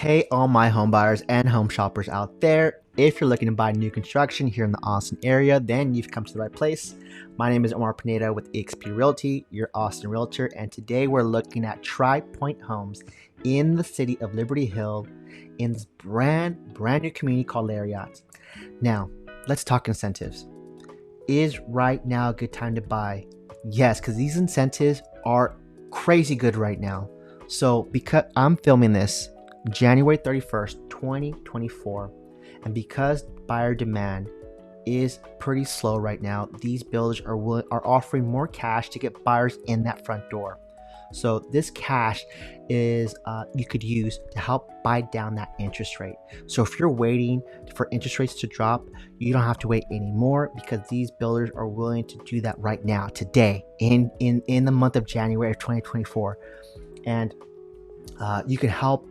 Hey, all my home buyers and home shoppers out there. If you're looking to buy new construction here in the Austin area, then you've come to the right place. My name is Omar Pineda with eXp Realty, your Austin realtor, and today we're looking at Tri Pointe Homes in the city of Liberty Hill in this brand new community called Lariat. Now, let's talk incentives. Is right now a good time to buy? Yes, because these incentives are crazy good right now. So because I'm filming this January 31st, 2024, and because buyer demand is pretty slow right now, these builders are offering more cash to get buyers in that front door. So this cash is you could use to help buy down that interest rate. So if you're waiting for interest rates to drop, you don't have to wait anymore because these builders are willing to do that right now, today, in the month of January of 2024. And you can help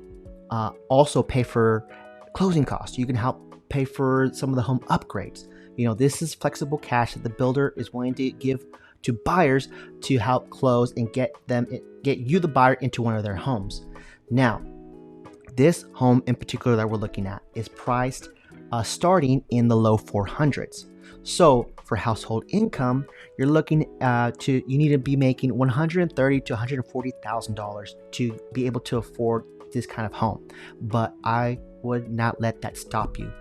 also pay for closing costs. You can help pay for some of the home upgrades. You know, this is flexible cash that the builder is willing to give to buyers to help close and get you, the buyer, into one of their homes. Now, this home in particular that we're looking at is priced starting in the low 400s. So for household income, you're looking you need to be making $130,000 to $140,000 to be able to afford this kind of home. But I would not let that stop you,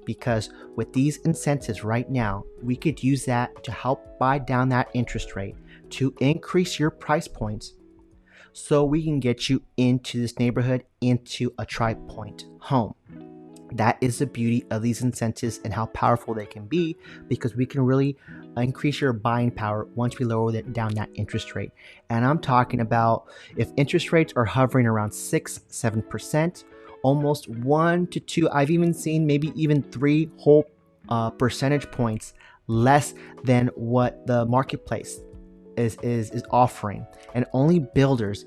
because with these incentives right now, we could use that to help buy down that interest rate, to increase your price points, so we can get you into this neighborhood, into a Tri Pointe home. That is the beauty of these incentives and how powerful they can be, because we can really increase your buying power once we lower down that interest rate. And I'm talking about if interest rates are hovering around 6-7%, almost 1 to 2, I've even seen maybe even 3 whole percentage points less than what the marketplace is offering. And only builders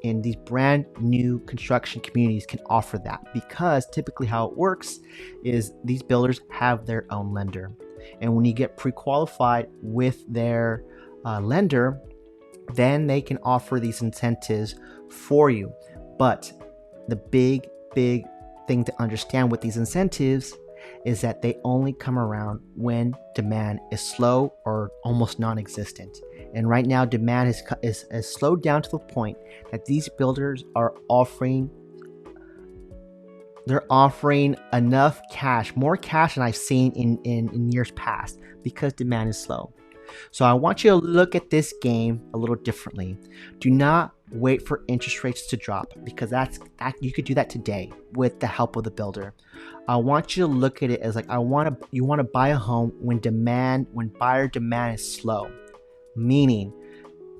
in these brand new construction communities can offer that, because typically how it works is these builders have their own lender. And when you get pre-qualified with their lender, then they can offer these incentives for you. But the big thing to understand with these incentives is that they only come around when demand is slow or almost non-existent. And right now, demand is slowed down to the point that these builders are offering enough cash, more cash than I've seen in years past, because demand is slow. So I want you to look at this game a little differently. Do not wait for interest rates to drop, because you could do that today with the help of the builder. I want you to look at it as like you want to buy a home when buyer demand is slow. Meaning,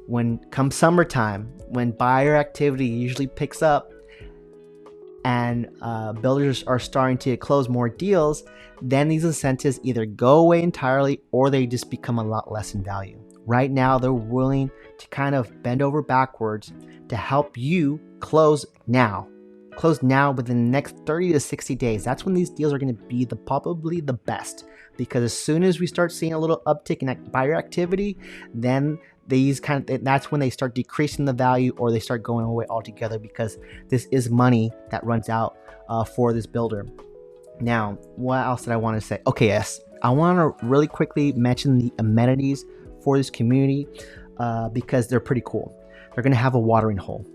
when come summertime, when buyer activity usually picks up and builders are starting to close more deals, then these incentives either go away entirely or they just become a lot less in value. Right now, they're willing to kind of bend over backwards to help you close now. Close now within the next 30 to 60 days. That's when these deals are going to be probably the best, because as soon as we start seeing a little uptick in that buyer activity, then that's when they start decreasing the value, or they start going away altogether, because this is money that runs out for this builder. Now, what else did I want to say? Okay, yes, I want to really quickly mention the amenities for this community because they're pretty cool. They're going to have a watering hole.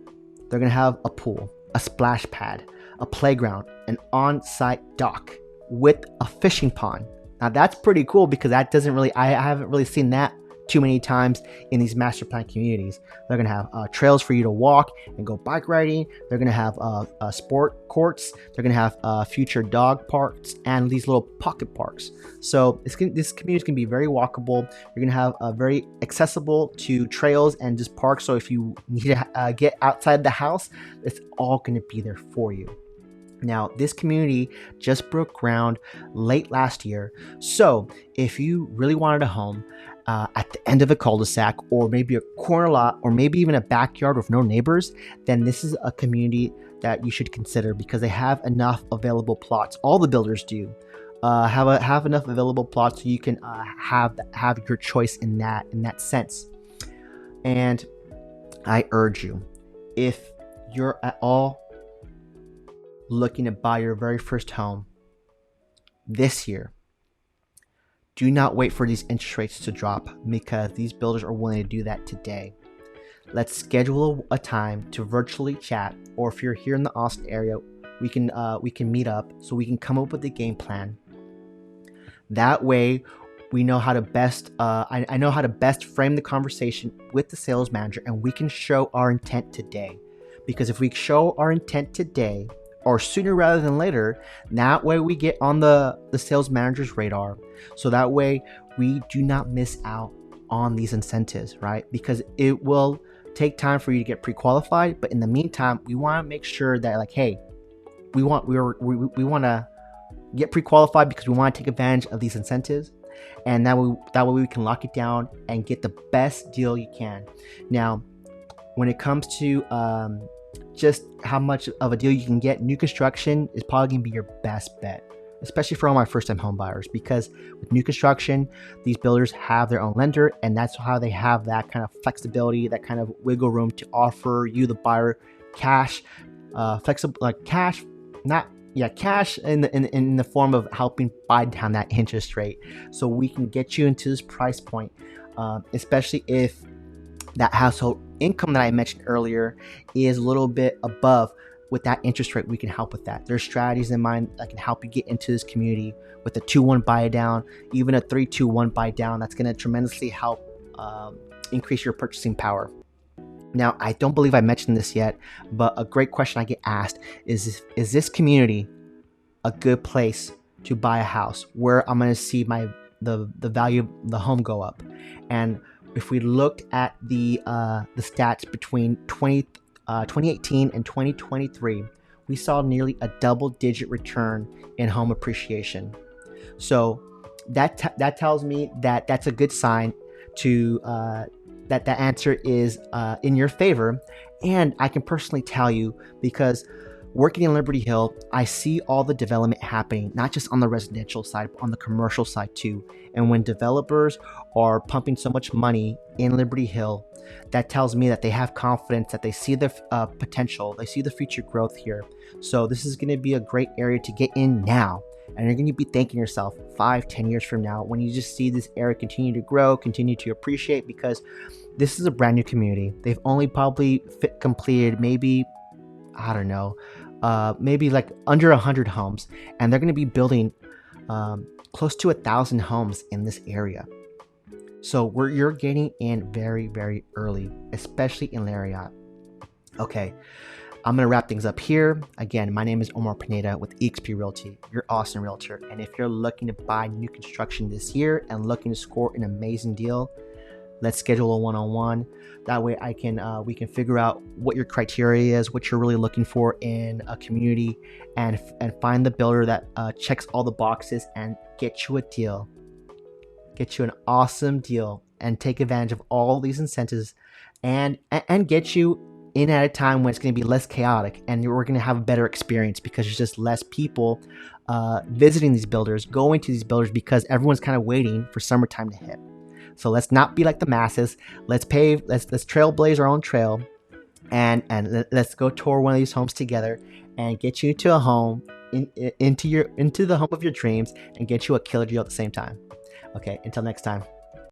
They're going to have a pool, a splash pad, a playground, an on-site dock with a fishing pond. Now that's pretty cool, because I haven't really seen that too many times in these master plan communities. They're gonna have trails for you to walk and go bike riding. They're gonna have sport courts. They're gonna have future dog parks and these little pocket parks. So this community is gonna be very walkable. You're gonna have very accessible to trails and just parks. So if you need to get outside the house, it's all gonna be there for you. Now, this community just broke ground late last year. So if you really wanted a home at the end of a cul-de-sac, or maybe a corner lot, or maybe even a backyard with no neighbors, then this is a community that you should consider, because they have enough available plots. All the builders do have enough available plots, so you can have your choice in that sense. And I urge you, if you're at all looking to buy your very first home this year, do not wait for these interest rates to drop, because these builders are willing to do that today. Let's schedule a time to virtually chat, or if you're here in the Austin area, we can meet up so we can come up with a game plan. That way, we know how to best. I know how to best frame the conversation with the sales manager, and we can show our intent today. Because if we show our intent today, or sooner rather than later, that way we get on the sales manager's radar. So that way we do not miss out on these incentives, right? Because it will take time for you to get pre-qualified, but in the meantime, we want to make sure that, like, hey, we want to get pre-qualified because we want to take advantage of these incentives, and that way we can lock it down and get the best deal you can. Now, when it comes to just how much of a deal you can get, new construction is probably going to be your best bet, especially for all my first-time home buyers, because with new construction, these builders have their own lender, and that's how they have that kind of flexibility, that kind of wiggle room to offer you, the buyer, cash, cash in the form of helping buy down that interest rate, so we can get you into this price point, especially if that household income that I mentioned earlier is a little bit above. With that interest rate, we can help with that. There's strategies in mind that can help you get into this community with a 2-1 buy down, even a 3-2-1 buy down. That's going to tremendously help increase your purchasing power. Now, I don't believe I mentioned this yet, but a great question I get asked is this community a good place to buy a house where I'm going to see the value of the home go up? And if we looked at the stats between 2018 and 2023, we saw nearly a double-digit return in home appreciation. So that tells me that that's a good sign to that the answer is in your favor. And I can personally tell you, because working in Liberty Hill, I see all the development happening, not just on the residential side, but on the commercial side too. And when developers are pumping so much money in Liberty Hill, that tells me that they have confidence, that they see the potential, they see the future growth here. So this is going to be a great area to get in now. And you're going to be thanking yourself 5-10 years from now when you just see this area continue to grow, continue to appreciate, because this is a brand new community. They've only probably completed maybe, I don't know, maybe like under 100 homes, and they're going to be building close to 1,000 homes in this area. So you're getting in very, very early, especially in Lariat. Okay, I'm going to wrap things up here. Again, my name is Omar Pineda with eXp Realty, your Austin realtor. And if you're looking to buy new construction this year and looking to score an amazing deal, let's schedule a one-on-one. That way we can figure out what your criteria is, what you're really looking for in a community, and find the builder that checks all the boxes and get you a deal. Get you an awesome deal and take advantage of all these incentives, and get you in at a time when it's going to be less chaotic, and we're going to have a better experience because there's just less people visiting these builders, going to these builders, because everyone's kind of waiting for summertime to hit. So let's not be like the masses. Let's trailblaze our own trail, and let's go tour one of these homes together and get you to a home into the home of your dreams, and get you a killer deal at the same time. Okay, until next time.